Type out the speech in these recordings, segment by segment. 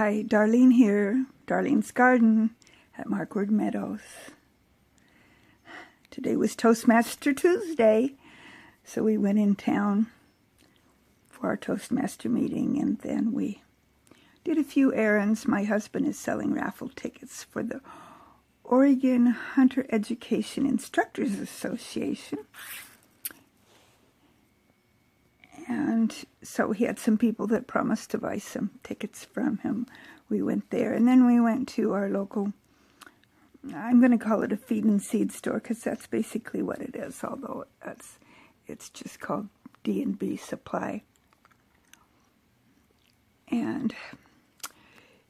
Hi, Darlene here, Darlene's Garden at Markwood Meadows. Today was Toastmaster Tuesday, so we went in town for our Toastmaster meeting, and then we did a few errands. My husband is selling raffle tickets for the Oregon Hunter Education Instructors Association. And so he had some people that promised to buy some tickets from him. We went there, and then we went to our local, I'm going to call it a feed and seed store, because that's basically what it is, although it's just called D&B Supply. And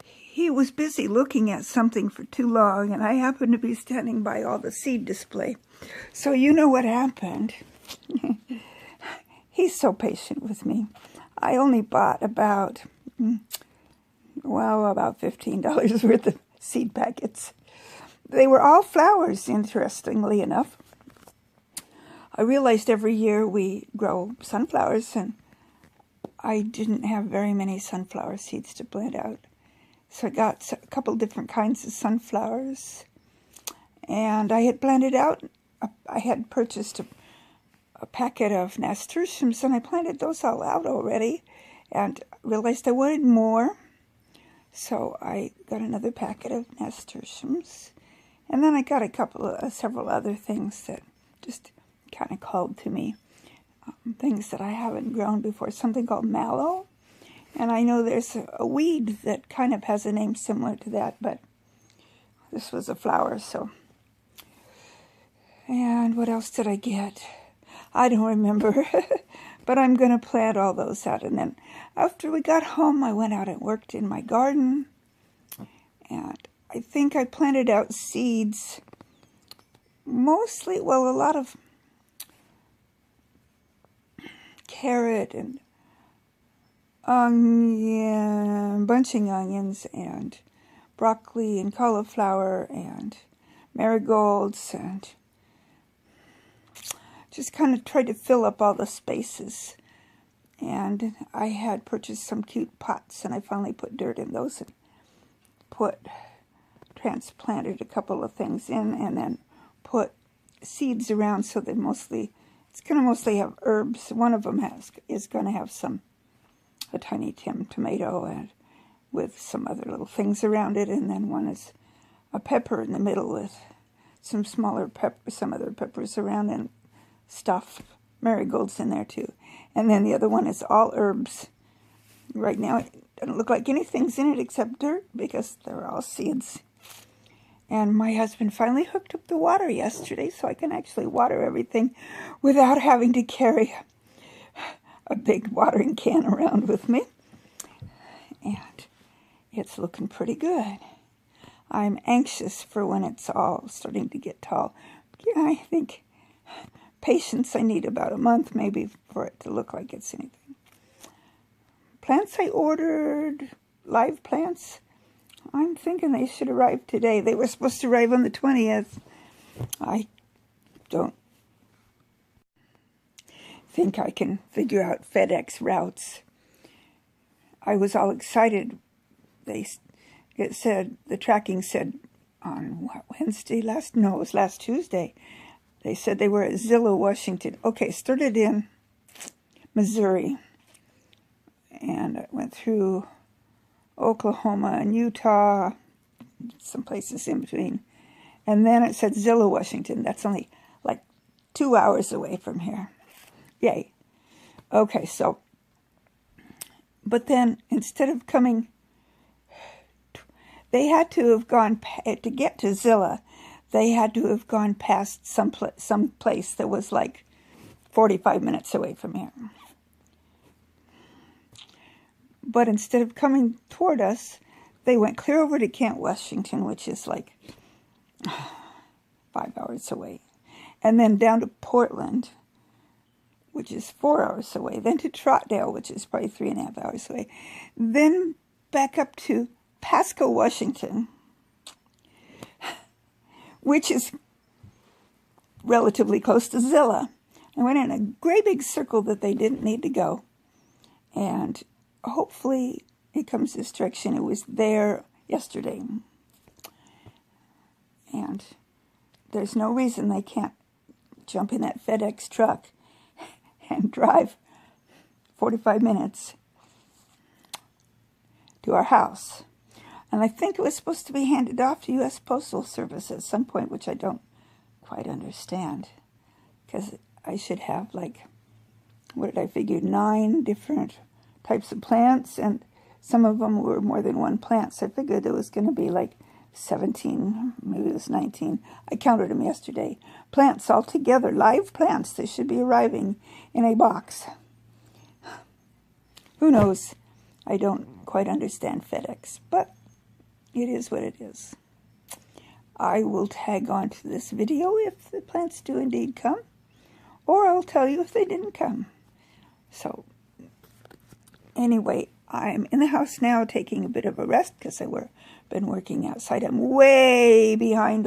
he was busy looking at something for too long, and I happened to be standing by all the seed display. So you know what happened. He's so patient with me. I only bought about $15 worth of seed packets. They were all flowers, interestingly enough. I realized every year we grow sunflowers, and I didn't have very many sunflower seeds to plant out. So I got a couple different kinds of sunflowers, and I had planted out, I had purchased a packet of nasturtiums, and I planted those all out already, and realized I wanted more, so I got another packet of nasturtiums, and then I got several other things that just kind of called to me, things that I haven't grown before, something called mallow, and I know there's a weed that kind of has a name similar to that, but this was a flower, so. And what else did I get? I don't remember, but I'm going to plant all those out. And then after we got home, I went out and worked in my garden. And I think I planted out seeds, mostly, well, a lot of carrot and bunching onions and broccoli and cauliflower and marigolds, and just kind of tried to fill up all the spaces. And I had purchased some cute pots, and I finally put dirt in those and transplanted a couple of things in, and then put seeds around so they it's going to mostly have herbs. One of them is going to have a tiny tomato and with some other little things around it, and then one is a pepper in the middle with some smaller some other peppers around, and stuff, marigolds in there too. And then the other one is all herbs. Right now it doesn't look like anything's in it except dirt, because they're all seeds. And my husband finally hooked up the water yesterday, so I can actually water everything without having to carry a big watering can around with me. And it's looking pretty good. I'm anxious for when it's all starting to get tall. Yeah, I think patience, I need about a month maybe for it to look like it's anything. Plants I ordered, live plants, I'm thinking they should arrive today. They were supposed to arrive on the 20th. I don't think I can figure out FedEx routes. I was all excited. The tracking said on Wednesday, it was last Tuesday. They said they were at Zillow, Washington. Okay, started in Missouri, and I went through Oklahoma and Utah, some places in between. And then it said Zillow, Washington. That's only like 2 hours away from here. Yay. Okay, so, but then instead of coming, they had to have gone, to get to Zillow, they had to have gone past some place that was like 45 minutes away from here. But instead of coming toward us, they went clear over to Kent, Washington, which is like 5 hours away. And then down to Portland, which is 4 hours away. Then to Troutdale, which is probably 3.5 hours away. Then back up to Pasco, Washington, which is relatively close to Zillow. I went in a great big circle that they didn't need to go. And hopefully here comes this direction. It was there yesterday. And there's no reason they can't jump in that FedEx truck and drive 45 minutes to our house. And I think it was supposed to be handed off to U.S. Postal Service at some point, which I don't quite understand. Because I should have, like, what did I figure, 9 different types of plants, and some of them were more than one plant. So I figured it was going to be like 17, maybe it was 19. I counted them yesterday. Plants altogether, live plants. They should be arriving in a box. Who knows? I don't quite understand FedEx, but it is what it is. I will tag on to this video if the plants do indeed come, or I'll tell you if they didn't come. So, anyway, I'm in the house now taking a bit of a rest because I've been working outside. I'm way behind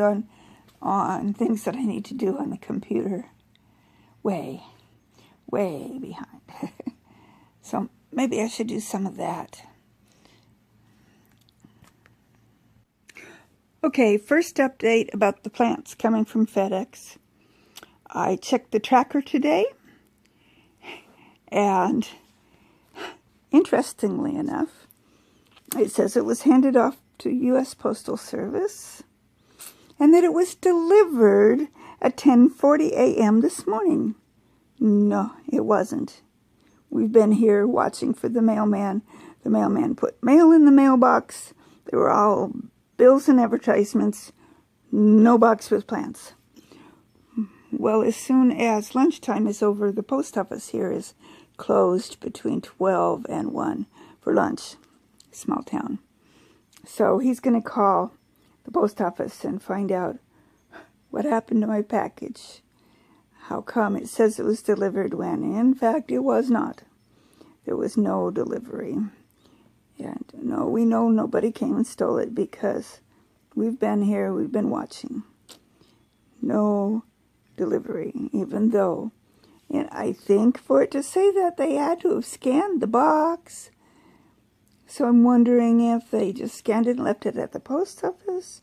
on things that I need to do on the computer. Way behind. So maybe I should do some of that. Okay, first update about the plants coming from FedEx. I checked the tracker today, and interestingly enough, it says it was handed off to U.S. Postal Service and that it was delivered at 10:40 a.m. this morning. No, it wasn't. We've been here watching for the mailman. The mailman put mail in the mailbox. They were all bills and advertisements. No box with plants. Well, as soon as lunchtime is over, the post office here is closed between 12 and 1 for lunch. Small town. So he's going to call the post office and find out what happened to my package. How come it says it was delivered when, in fact, it was not. There was no delivery. And no, we know nobody came and stole it because we've been here, we've been watching. No delivery, even though, and I think for it to say that, they had to have scanned the box. So I'm wondering if they just scanned it and left it at the post office,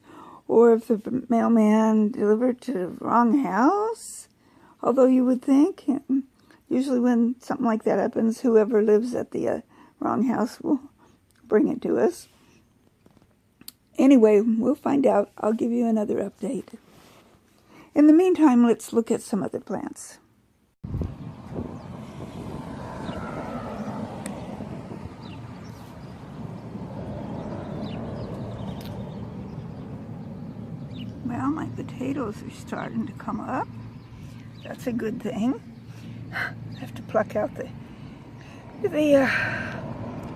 or if the mailman delivered to the wrong house. Although you would think, usually when something like that happens, whoever lives at the wrong house will bring it to us. Anyway, we'll find out. I'll give you another update. In the meantime, let's look at some other plants. Well, my potatoes are starting to come up. That's a good thing. I have to pluck out the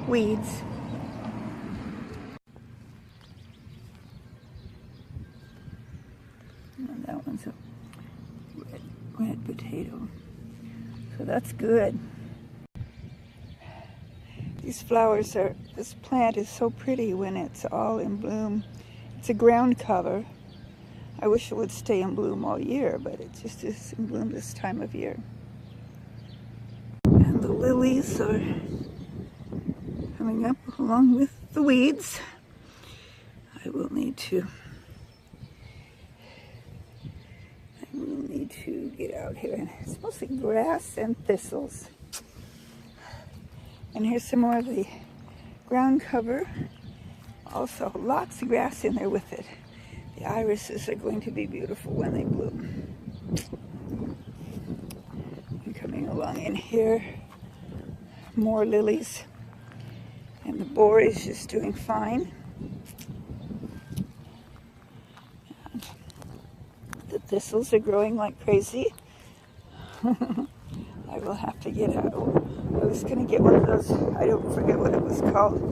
weeds. And that one's a red potato. So that's good. These flowers this plant is so pretty when it's all in bloom. It's a ground cover. I wish it would stay in bloom all year, but it just is in bloom this time of year. And the lilies are coming up along with the weeds. I will need to get out here. It's mostly grass and thistles. And here's some more of the ground cover. Also, lots of grass in there with it. The irises are going to be beautiful when they bloom. And coming along in here, more lilies. And the boar is just doing fine. And the thistles are growing like crazy. I will have to get out. I was going to get one of those, I don't forget what it was called.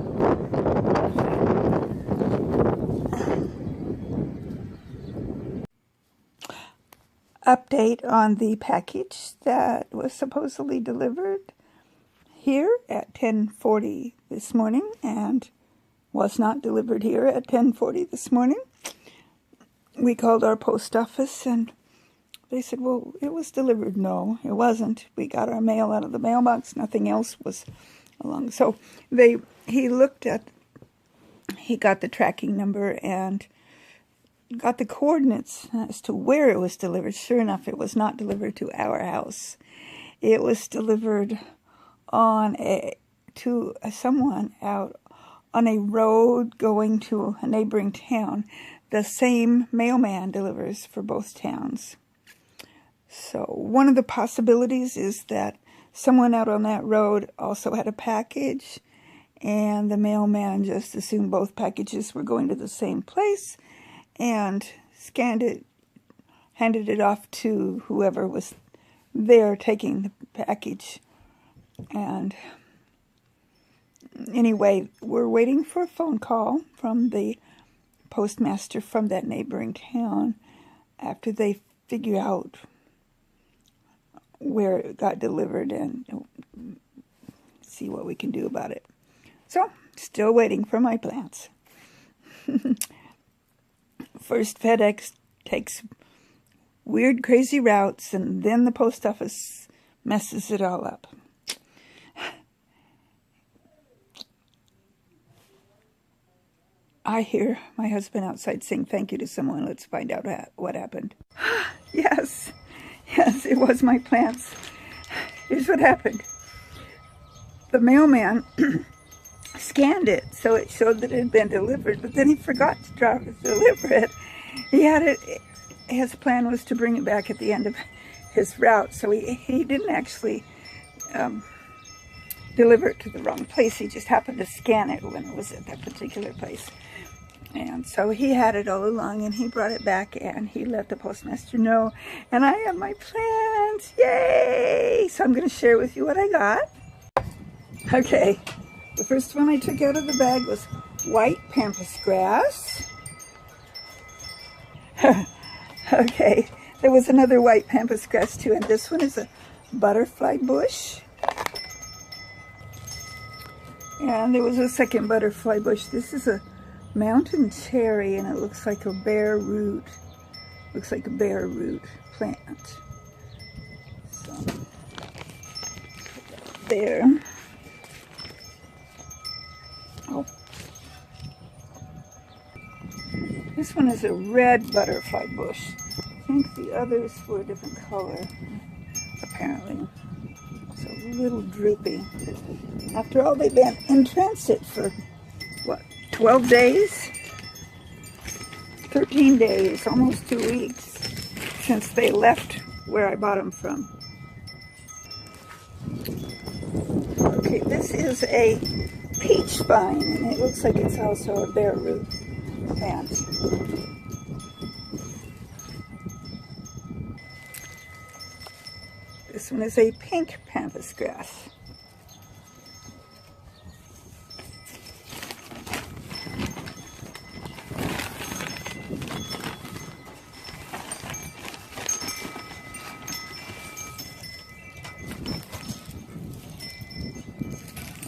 Update on the package that was supposedly delivered here at 10:40 this morning and was not delivered here at 10:40 this morning. We called our post office and they said, well, it was delivered. No, it wasn't. We got our mail out of the mailbox. Nothing else was along. So he got the tracking number and got the coordinates as to where it was delivered. Sure enough, it was not delivered to our house. It was delivered to someone out on a road going to a neighboring town. The same mailman delivers for both towns. So one of the possibilities is that someone out on that road also had a package, and the mailman just assumed both packages were going to the same place and scanned it, handed it off to whoever was there taking the package. And anyway, we're waiting for a phone call from the postmaster from that neighboring town after they figure out where it got delivered and see what we can do about it. So, still waiting for my plants. First, FedEx takes weird, crazy routes, and then the post office messes it all up. I hear my husband outside saying thank you to someone. Let's find out what happened. Yes, it was my plants. Here's what happened. The mailman scanned it, so it showed that it had been delivered, but then he forgot to deliver it. His plan was to bring it back at the end of his route, so he didn't actually deliver it to the wrong place. He just happened to scan it when it was at that particular place. And so he had it all along, and he brought it back, and he let the postmaster know. And I have my plants. Yay! So I'm going to share with you what I got. Okay. The first one I took out of the bag was white pampas grass. Okay. There was another white pampas grass too, and this one is a butterfly bush. And there was a second butterfly bush. This is a mountain cherry, and it looks like a bare root. Looks like a bare root plant. So, there. Oh. This one is a red butterfly bush. I think the others were a different color, apparently. So a little droopy. After all, they've been in transit for, what, 12 days? 13 days, almost 2 weeks, since they left where I bought them from. Okay, this is a peach vine, and it looks like it's also a bare root plant. This one is a pink pampas grass.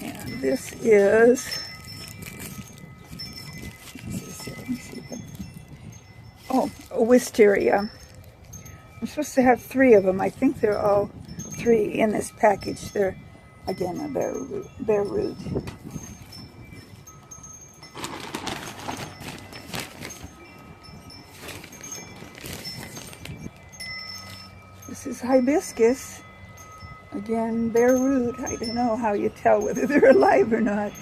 And this is, a wisteria. I'm supposed to have 3 of them. I think they're all 3 in this package. They're, again, a bare root. This is hibiscus. Again, bare root. I don't know how you tell whether they're alive or not.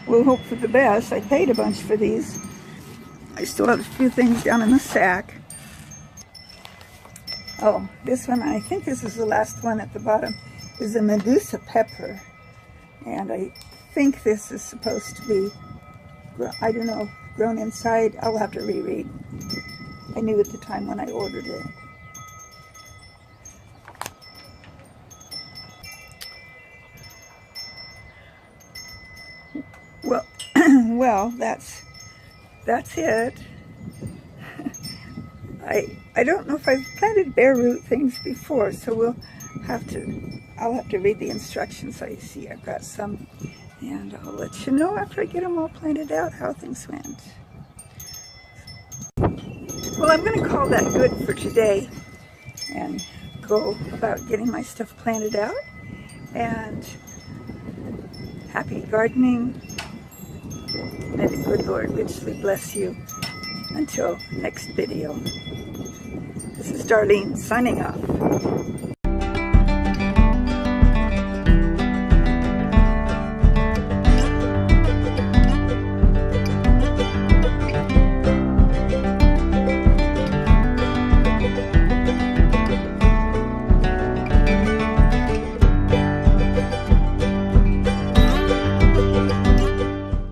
We'll hope for the best. I paid a bunch for these. I still have a few things down in the sack. Oh, this one, I think this is the last one at the bottom, is a Medusa pepper. And I think this is supposed to be, I don't know, grown inside. I'll have to reread. I knew at the time when I ordered it. Well, that's it. I don't know if I've planted bare root things before, so I'll have to read the instructions. I see I've got some, and I'll let you know after I get them all planted out how things went. Well, I'm going to call that good for today and go about getting my stuff planted out. And Happy gardening. May the good Lord richly bless you. Until next video. This is Darlene signing off.